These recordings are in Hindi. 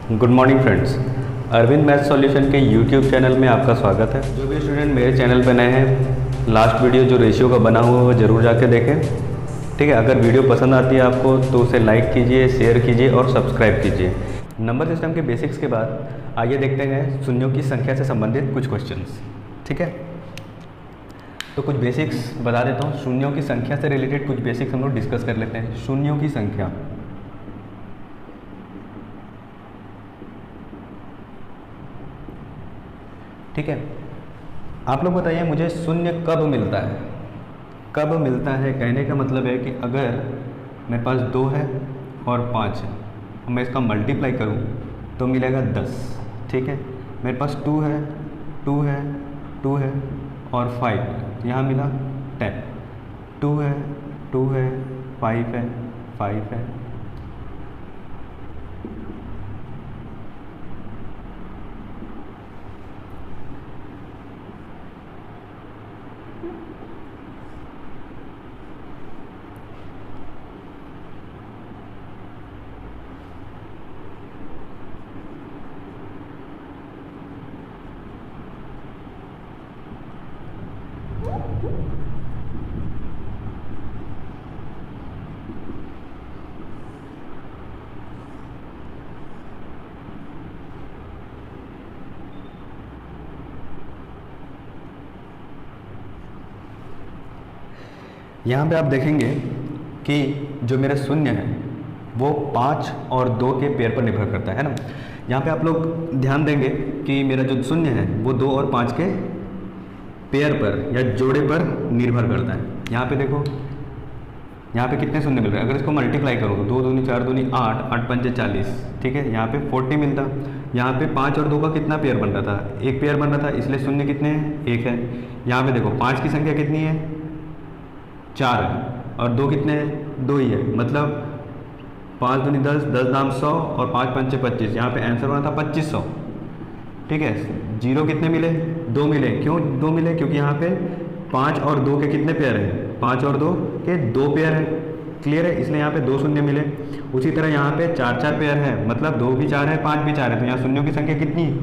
Good morning friends, Arvind math solution के यूट्यूब चैनल में आपका स्वागत है। जो भी स्टूडेंट मेरे चैनल पर नए हैं, लास्ट वीडियो जो रेशियो का बना हुआ है वो ज़रूर जाके देखें। ठीक है, अगर वीडियो पसंद आती है आपको तो उसे लाइक कीजिए, शेयर कीजिए और सब्सक्राइब कीजिए। नंबर सिस्टम के बेसिक्स के बाद आइए देखते हैं शून्यों की संख्या से संबंधित कुछ क्वेश्चंस। ठीक है, तो कुछ बेसिक्स बता देता हूँ। शून्यों की संख्या से रिलेटेड कुछ बेसिक्स हम लोग डिस्कस कर लेते हैं। शून्यों की संख्या, ठीक है, आप लोग बताइए मुझे शून्य कब मिलता है। कब मिलता है कहने का मतलब है कि अगर मेरे पास 2 है और 5 है, मैं इसका मल्टीप्लाई करूं तो मिलेगा 10। ठीक है, मेरे पास 2 है, 2 है, 2 है और 5 है, यहाँ मिला 10। 2 है, 2 है, 5 है, 5 है। यहाँ पे आप देखेंगे कि जो मेरा शून्य है वो 5 और 2 के पेयर पर निर्भर करता है ना। यहाँ पे आप लोग ध्यान देंगे कि मेरा जो शून्य है वो 2 और 5 के पेयर पर या जोड़े पर निर्भर करता है। यहाँ पे देखो, यहाँ पे कितने शून्य मिल रहे हैं। अगर इसको मल्टीप्लाई करो तो 2 दूनी 4 दूनी 8, 8 पंचे 40। ठीक है, यहाँ पे 40 मिलता। यहाँ पे 5 और 2 का कितना पेयर बन रहा था, एक पेयर बन रहा था, इसलिए शून्य कितने हैं, 1 है। यहाँ पे देखो 5 की संख्या कितनी है, 4 है और 2 कितने हैं, 2 ही है। मतलब 5 दूनी 10, 10 दाम 100 और 5 पंचे 25। यहाँ पे आंसर बना था 2500। ठीक है, जीरो कितने मिले, 2 मिले। क्यों 2 मिले, क्योंकि यहाँ पे 5 और 2 के कितने पेयर हैं, 5 और 2 के 2 पेयर हैं। क्लियर है, इसलिए यहाँ पे 2 शून्य मिले। उसी तरह यहाँ पे 4 4 पेयर है, मतलब 2 भी 4 है, 5 भी 4 है, तो यहाँ शून्यों की संख्या कितनी,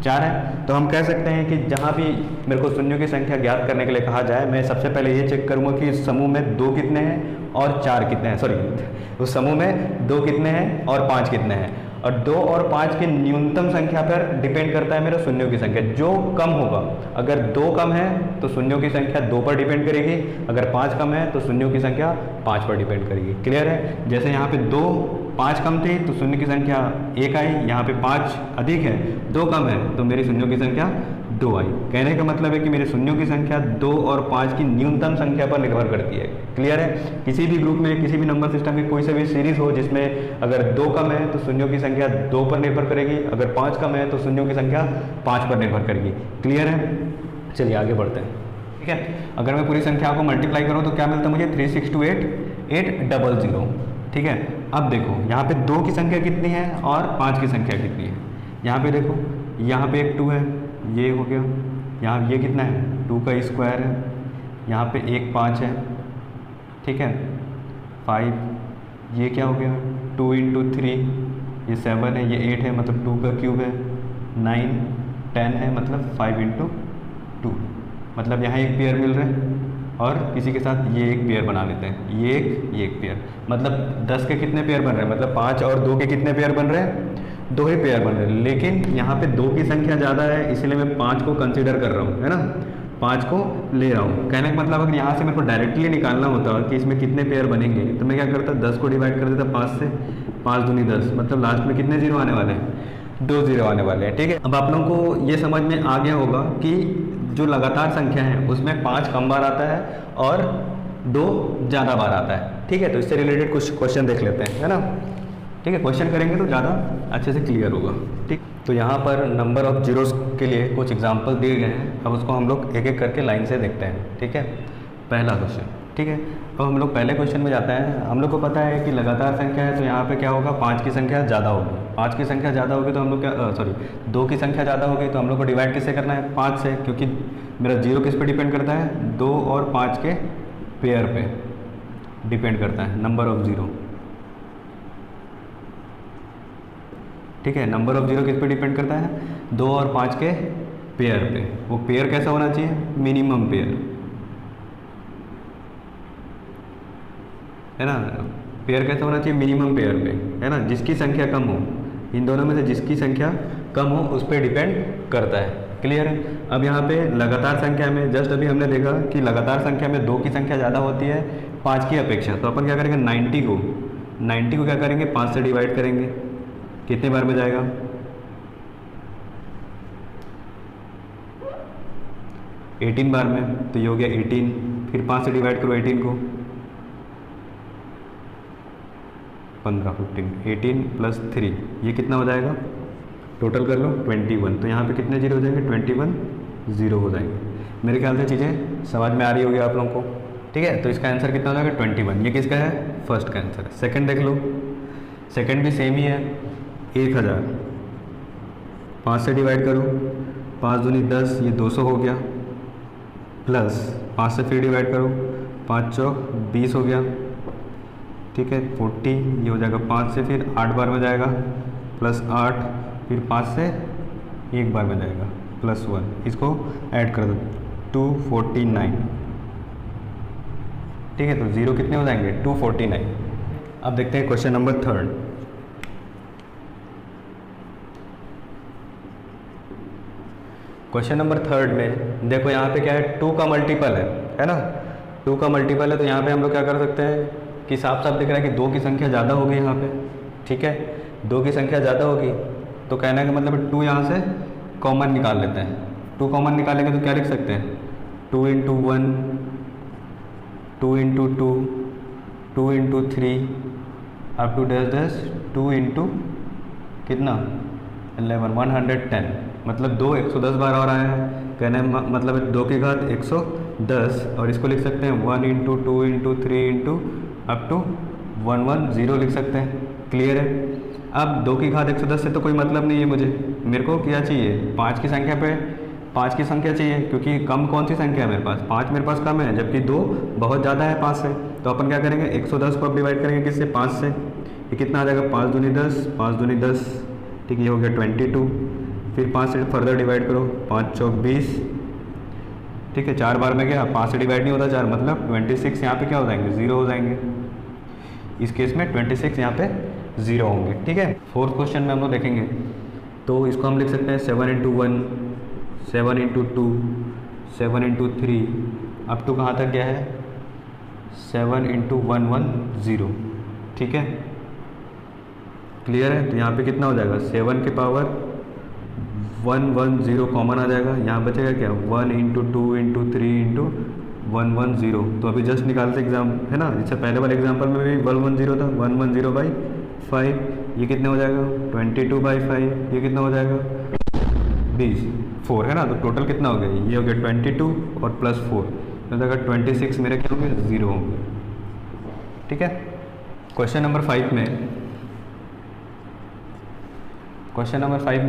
4 है। तो हम कह सकते हैं कि जहाँ भी मेरे को शून्यों की संख्या ज्ञात करने के लिए कहा जाए, मैं सबसे पहले ये चेक करूँगा कि इस समूह में 2 कितने हैं और 4 कितने हैं। सॉरी, उस समूह में 2 कितने हैं और 5 कितने हैं। और 2 और 5 की न्यूनतम संख्या पर डिपेंड करता है मेरा शून्यों की संख्या। जो कम होगा, अगर 2 कम है तो शून्यों की संख्या 2 पर डिपेंड करेगी, अगर 5 कम है तो शून्यों की संख्या 5 पर डिपेंड करेगी। क्लियर है, जैसे यहाँ पे 2 5 कम थी तो शून्य की संख्या 1 आई, यहाँ पे 5 अधिक है, 2 कम है तो मेरी शून्यों की संख्या 2 आई। कहने का मतलब है कि मेरे शून्यों की संख्या 2 और 5 की न्यूनतम संख्या पर निर्भर करती है। क्लियर है, किसी भी ग्रुप में किसी भी नंबर सिस्टम की कोई सा भी सीरीज हो जिसमें अगर 2 कम है तो शून्यों की संख्या 2 पर निर्भर करेगी, अगर 5 कम है तो शून्यों की संख्या 5 पर निर्भर करेगी। क्लियर है, चलिए आगे बढ़ते हैं। ठीक है, अगर मैं पूरी संख्या को मल्टीप्लाई करूँ तो क्या मिलता है मुझे, 3628,800। ठीक है, अब देखो यहाँ पे 2 की संख्या कितनी है और 5 की संख्या कितनी है। यहाँ पे देखो, यहाँ पे एक 2 है, ये हो गया। यहाँ ये कितना है, 2 का स्क्वायर है। यहाँ पे एक 5 है। ठीक है, 5, ये क्या हो गया, 2 इंटू 3, ये 7 है, ये 8 है, मतलब 2 का क्यूब है। 9, 10 है, मतलब 5 इंटू 2, मतलब यहाँ एक पेयर मिल रहा है और किसी के साथ ये एक पेयर बना लेते हैं, ये एक पेयर, मतलब 10 के कितने पेयर बन रहे हैं, मतलब 5 और 2 के कितने पेयर बन रहे हैं, 2 ही पेयर बन रहे हैं। लेकिन यहाँ पे 2 की संख्या ज़्यादा है, इसलिए मैं 5 को कंसीडर कर रहा हूँ, है ना, 5 को ले रहा हूँ। कहने का मतलब अगर यहाँ से मेरे को डायरेक्टली निकालना होता कि इसमें कितने पेयर बनेंगे तो मैं क्या करता, 10 को डिवाइड कर देता 5 से, 5 दूनी 10, मतलब लास्ट में कितने जीरो आने वाले हैं, 2 जीरो आने वाले हैं। ठीक है, अब आप लोगों को ये समझ में आ गया होगा कि जो लगातार संख्या है उसमें 5 कम बार आता है और 2 ज़्यादा बार आता है। ठीक है, तो इससे रिलेटेड कुछ क्वेश्चन देख लेते हैं, है ना। ठीक है, क्वेश्चन करेंगे तो ज़्यादा अच्छे से क्लियर होगा। ठीक, तो यहाँ पर नंबर ऑफ जीरोस के लिए कुछ एग्जांपल दिए गए हैं। अब उसको हम लोग एक एक करके लाइन से देखते हैं। ठीक है, पहला क्वेश्चन। ठीक है, तो हम लोग पहले क्वेश्चन में जाते हैं। हम लोग को पता है कि लगातार संख्या है तो यहाँ पे क्या होगा, 5 की संख्या ज़्यादा होगी। 5 की संख्या ज़्यादा होगी तो हम लोग क्या, 2 की संख्या ज़्यादा होगी तो हम लोग को डिवाइड किससे करना है, 5 से, क्योंकि मेरा जीरो किस पे डिपेंड करता है, 2 और 5 के पेयर पे डिपेंड करता है, नंबर ऑफ जीरो। ठीक है, नंबर ऑफ जीरो किस पे डिपेंड करता है? 2 और 5 के पेयर पे। वो पेयर कैसा होना चाहिए? मिनिमम पेयर, है ना। पेयर कैसा होना चाहिए? मिनिमम पेयर पे, है ना, जिसकी संख्या कम हो। इन दोनों में से जिसकी संख्या कम हो उस पर डिपेंड करता है। क्लियर है? अब यहाँ पे लगातार संख्या में जस्ट अभी हमने देखा कि लगातार संख्या में 2 की संख्या ज़्यादा होती है 5 की अपेक्षा। तो अपन क्या करेंगे? 90 को क्या करेंगे? 5 से डिवाइड करेंगे। कितने बार में जाएगा? 18 बार में। तो ये हो गया 18। फिर 5 से डिवाइड करो 18 को, 15, 15, 18 प्लस 3, ये कितना हो जाएगा? टोटल कर लो 21। तो यहाँ पे कितने जीरो हो जाएंगे? 21 जीरो हो जाएंगे। मेरे ख्याल से चीज़ें समझ में आ रही होगी आप लोगों को। ठीक है, तो इसका आंसर कितना हो जाएगा? 21। ये किसका है? फर्स्ट का आंसर है। सेकंड देख लो, सेकंड भी सेम ही है, 1000। 5 से डिवाइड करो, 5 दूनी 10, ये 200 हो गया, प्लस 5 से फिर डिवाइड करो, 5 चौक 20 हो गया। ठीक है, 40, ये हो जाएगा 5 से फिर 8 बार में जाएगा, प्लस 8, फिर 5 से 1 बार में जाएगा, प्लस 1। इसको ऐड कर दो, 249। ठीक है, तो जीरो कितने हो जाएंगे? 249। अब देखते हैं क्वेश्चन नंबर 3। क्वेश्चन नंबर 3 में देखो, यहाँ पे क्या है? 2 का मल्टीपल है ना। 2 का मल्टीपल है, तो यहाँ पे हम लोग क्या कर सकते हैं कि साफ साफ दिख रहा है कि 2 की संख्या ज़्यादा होगी यहाँ पे। ठीक है, 2 की संख्या ज़्यादा होगी, तो कहने का मतलब 2 यहाँ से कॉमन निकाल लेते हैं। 2 कॉमन निकालेंगे तो क्या लिख सकते हैं? 2 into 1, 2 into 2, 2 into 3, up to dash 2 into कितना? 11, 110। मतलब 2 110 बार और आया है। कहने मतलब 2 की घात 110, और इसको लिख सकते हैं 1 into 2 into 3 into up to 110 लिख सकते हैं। क्लियर है? अब 2 की घात 110 से तो कोई मतलब नहीं है मुझे, मेरे को क्या चाहिए? 5 की संख्या पे 5 की संख्या चाहिए, क्योंकि कम कौन सी संख्या है मेरे पास? 5 मेरे पास कम है, जबकि 2 बहुत ज़्यादा है 5 से। तो अपन क्या करेंगे? 110 को अब डिवाइड करेंगे किससे? 5 से। ये कितना आ जाएगा? 5 दूनी 10, 5 दूनी 10। ठीक है, ये हो गया 22। फिर 5 से फर्दर डिवाइड करो, 5 चौक 20। ठीक है, 4 बार में गया, 5 से डिवाइड नहीं होता 4, मतलब 26 यहाँ पे क्या हो जाएंगे? 0 हो जाएंगे। इस केस में 26 यहाँ पे 0 होंगे। ठीक है, 4th क्वेश्चन में हम लोग देखेंगे, तो इसको हम लिख सकते हैं 7 into 1, 7 into 2, 7 into 3, up to कहाँ तक गया है? 7 इंटू 110। ठीक है, क्लियर है? तो यहाँ पे कितना हो जाएगा? 7 के पावर 110 कॉमन आ जाएगा। यहाँ बचेगा क्या? 1 इंटू 2 इंटू 3 इंटू 110। तो अभी जस्ट निकालते एग्जाम, है ना। इससे पहले वाले एग्जाम्पल में भी 110 था, 110/5। ये कितने हो जाएगा? 22/5। ये कितना हो जाएगा? 4, है ना। तो टोटल कितना हो गया? ये हो गया 22 और प्लस 4, तो जाएगा 26। मेरे क्या होंगे? 0 होंगे। ठीक है, क्वेश्चन नंबर 5 में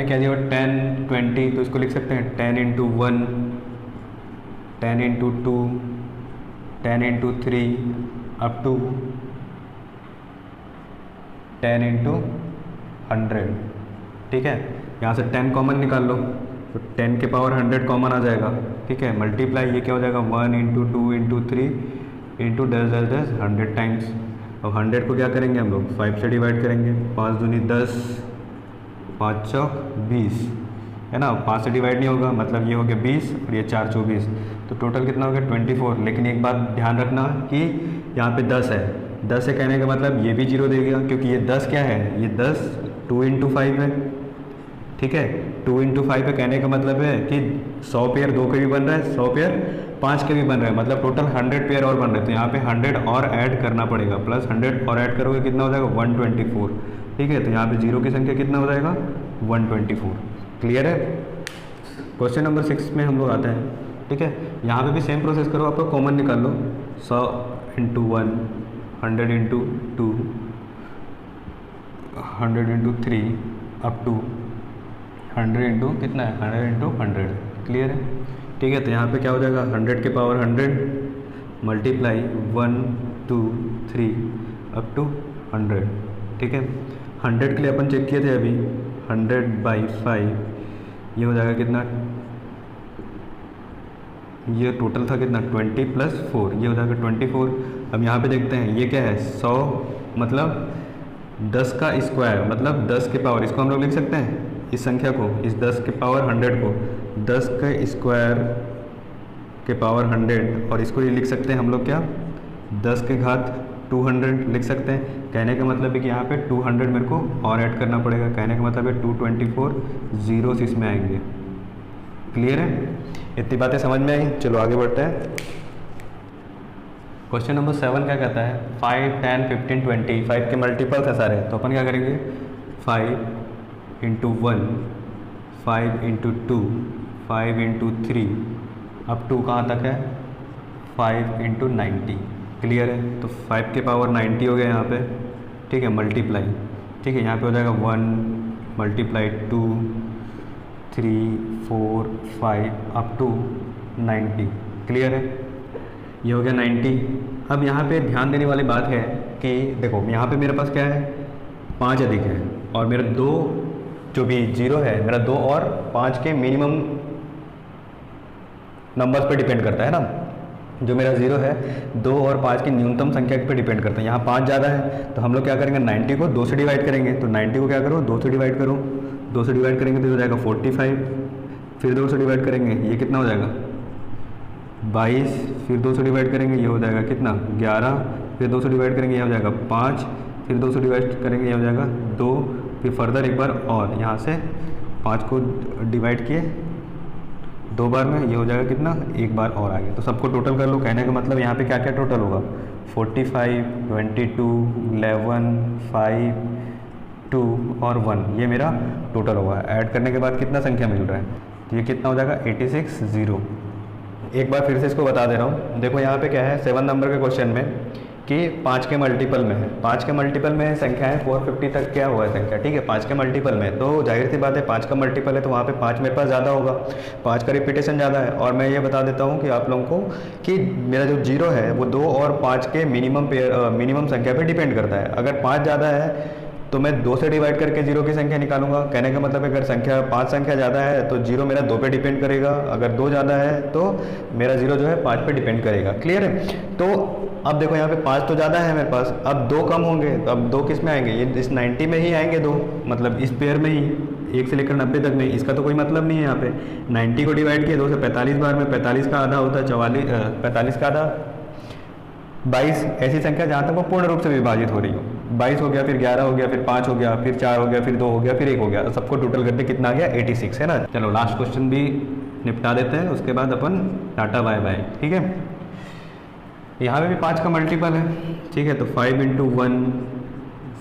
क्या दिया? 10, 20। तो इसको लिख सकते हैं 10 into 1, 10 into 2, 10 into 3, up to 10 into 100। ठीक है, यहाँ से 10 कॉमन निकाल लो, तो 10 के पावर 100 कॉमन आ जाएगा। ठीक है, मल्टीप्लाई, ये क्या हो जाएगा? 1 इंटू 2 इंटू 3 इंटू 10 100 टाइम्स। अब 100 को क्या करेंगे हम लोग? 5 से डिवाइड करेंगे, 5 दूनी 10, 5 चौक 20, है ना। 5 से डिवाइड नहीं होगा, मतलब ये हो गया 20 और ये 4 24, तो टोटल कितना हो गया? 24। लेकिन एक बात ध्यान रखना कि यहाँ पे 10 है। 10 से कहने का मतलब ये भी 0 देगा, क्योंकि ये 10 क्या है? ये 10 2 इंटू 5 है। ठीक है, 2 इंटू 5 है, कहने का मतलब है कि 100 पेयर 2 के भी बन रहा है, 100 पेयर 5 के भी बन रहा है, मतलब टोटल 100 पेयर और बन रहे हैं। तो यहाँ पे 100 और ऐड करना पड़ेगा, प्लस 100 और ऐड करोगे कितना हो जाएगा? 124। ठीक है, तो यहाँ पे 0 की संख्या कितना हो जाएगा? 124। क्लियर है? क्वेश्चन नंबर 6 में हम लोग आते हैं। ठीक है, यहाँ पे भी सेम प्रोसेस करो, आपको कॉमन निकाल लो। 100 into 1, 100 into 2, 100 into 3, up to 100 into कितना है? 100 इंटू 100। क्लियर है? ठीक है, तो यहाँ पे क्या हो जाएगा? 100 के पावर 100 मल्टीप्लाई 1 2 3 अप टू 100। ठीक है, 100 के लिए अपन चेक किए थे अभी, 100/5 ये हो जाएगा कितना, ये टोटल था कितना 20 + 4 ये हो जाएगा 24। अब यहाँ पे देखते हैं ये क्या है 100 मतलब 10 का स्क्वायर मतलब 10 के पावर, इसको हम लोग लिख सकते हैं इस संख्या को, इस 10 के पावर 100 को 10 के स्क्वायर के पावर 100, और इसको ये लिख सकते हैं हम लोग क्या 10 के घात 200 लिख सकते हैं। कहने का मतलब है कि यहाँ पे 200 मेरे को और ऐड करना पड़ेगा, कहने का मतलब है 224 zeros इसमें आएंगे। क्लियर है, इतनी बातें समझ में आई। चलो आगे बढ़ते हैं। क्वेश्चन नंबर 7 क्या कहता है 5, 10, 15, 20 5 के मल्टीपल्स है सारे, तो अपन क्या करेंगे 5 × 1 5 × 2 5 × 3 अब 2 कहाँ तक है 5 × 90। क्लियर है, तो 5 के पावर 90 हो गया यहाँ पे, ठीक है, मल्टीप्लाई, ठीक है, यहाँ पे हो जाएगा 1 × 2 3 4 5 अप टू 90। क्लियर है, ये हो गया 90। अब यहाँ पे ध्यान देने वाली बात है कि देखो यहाँ पे मेरे पास क्या है 5 अधिक है और मेरा 2 जो भी 0 है मेरा 2 और 5 के मिनिमम नंबर्स पे डिपेंड करता है ना, जो मेरा 0 है 2 और 5 की न्यूनतम संख्या पे डिपेंड करता है। यहाँ 5 ज़्यादा है तो हम लोग क्या करेंगे 90 को 2 से डिवाइड करेंगे, तो 90 को क्या करो 2 से डिवाइड करो, 2 से डिवाइड करेंगे तो हो जाएगा 45, फिर 2 से डिवाइड करेंगे ये कितना हो जाएगा 22, फिर 2 से डिवाइड करेंगे ये हो जाएगा कितना 11, फिर 2 से डिवाइड करेंगे ये हो जाएगा 5, फिर 2 से डिवाइड करेंगे ये हो जाएगा 2, फिर फर्दर एक बार और यहाँ से 5 को डिवाइड किए 2 बार में ये हो जाएगा कितना एक बार और आ गया। तो सबको टोटल कर लो, कहने का मतलब यहाँ पे क्या क्या टोटल होगा 45, 22, 11, 5, 2 और 1 ये मेरा टोटल होगा। ऐड करने के बाद कितना संख्या मिल रहा है तो ये कितना हो जाएगा 86 0। एक बार फिर से इसको बता दे रहा हूँ, देखो यहाँ पे क्या है 7 नंबर के क्वेश्चन में कि 5 के मल्टीपल में है, 5 के मल्टीपल में संख्या है 450 तक क्या हुआ है संख्या, ठीक है 5 के मल्टीपल में, तो जाहिर सी बात है 5 का मल्टीपल है तो वहाँ पे 5 मेरे पास ज़्यादा होगा, 5 का रिपीटेशन ज़्यादा है। और मैं ये बता देता हूँ कि आप लोगों को कि मेरा जो 0 है वो 2 और 5 के मिनिमम संख्या पर डिपेंड करता है। अगर 5 ज़्यादा है तो मैं 2 से डिवाइड करके 0 की संख्या निकालूंगा, कहने का मतलब अगर संख्या 5 संख्या ज़्यादा है तो 0 मेरा 2 पे डिपेंड करेगा, अगर 2 ज़्यादा है तो मेरा 0 जो है 5 पे डिपेंड करेगा। क्लियर है, तो अब देखो यहाँ पे 5 तो ज़्यादा है मेरे पास, अब 2 कम होंगे तो अब 2 किस में आएंगे, ये इस 90 में ही आएंगे 2, मतलब इस पेयर में ही 1 से लेकर 90 तक में, इसका तो कोई मतलब नहीं है। यहाँ पे 90 को डिवाइड किया 2 से 45 बार में, 45 का आधा होता है 45 का आधा 22, ऐसी संख्या जहाँ तक वो पूर्ण रूप से विभाजित हो रही हो, 22 हो गया, फिर 11 हो गया, फिर 5 हो गया, फिर 4 हो गया, फिर 2 हो गया, फिर 1 हो गया, तो सबको टोटल करके कितना आ गया 86 है ना। चलो लास्ट क्वेश्चन भी निपटा देते हैं, उसके बाद अपन टाटा बाय बाय, ठीक है। यहाँ पे भी 5 का मल्टीपल है, ठीक है, तो 5 × 1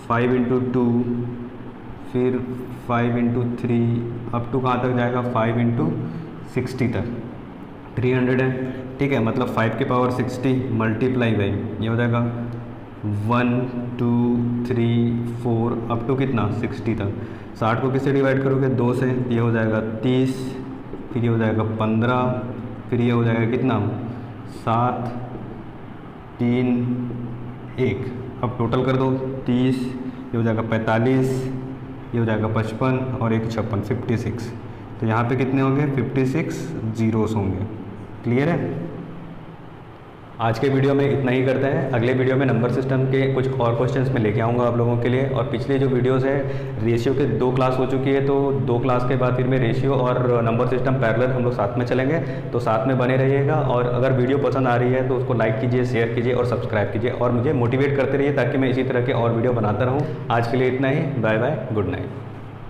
5 × 2 फिर 5 × 3 अप टू कहाँ तक जाएगा 5 × 60 तक 300 है, ठीक है, मतलब 5 के पावर 60 मल्टीप्लाई बाई ये हो जाएगा 1 2 3 4 अप टू कितना 60 तक। 60 को किससे डिवाइड करोगे 2 से, ये हो जाएगा 30, फिर ये हो जाएगा 15, फिर ये हो जाएगा कितना 7 3 1, अब टोटल कर दो 30, ये हो जाएगा 45, ये हो जाएगा 55 और 1 56 56, तो यहाँ पे कितने होंगे 56 zeros होंगे। क्लियर है, आज के वीडियो में इतना ही करते हैं। अगले वीडियो में नंबर सिस्टम के कुछ और क्वेश्चंस में लेके आऊँगा आप लोगों के लिए, और पिछले जो वीडियोस है रेशियो के 2 क्लास हो चुकी है, तो 2 क्लास के बाद फिर मैं रेशियो और नंबर सिस्टम पैरेलल हम लोग साथ में चलेंगे, तो साथ में बने रहिएगा। और अगर वीडियो पसंद आ रही है तो उसको लाइक कीजिए, शेयर कीजिए और सब्सक्राइब कीजिए, और मुझे मोटिवेट करते रहिए ताकि मैं इसी तरह के और वीडियो बनाता रहूँ। आज के लिए इतना ही, बाय बाय, गुड नाइट।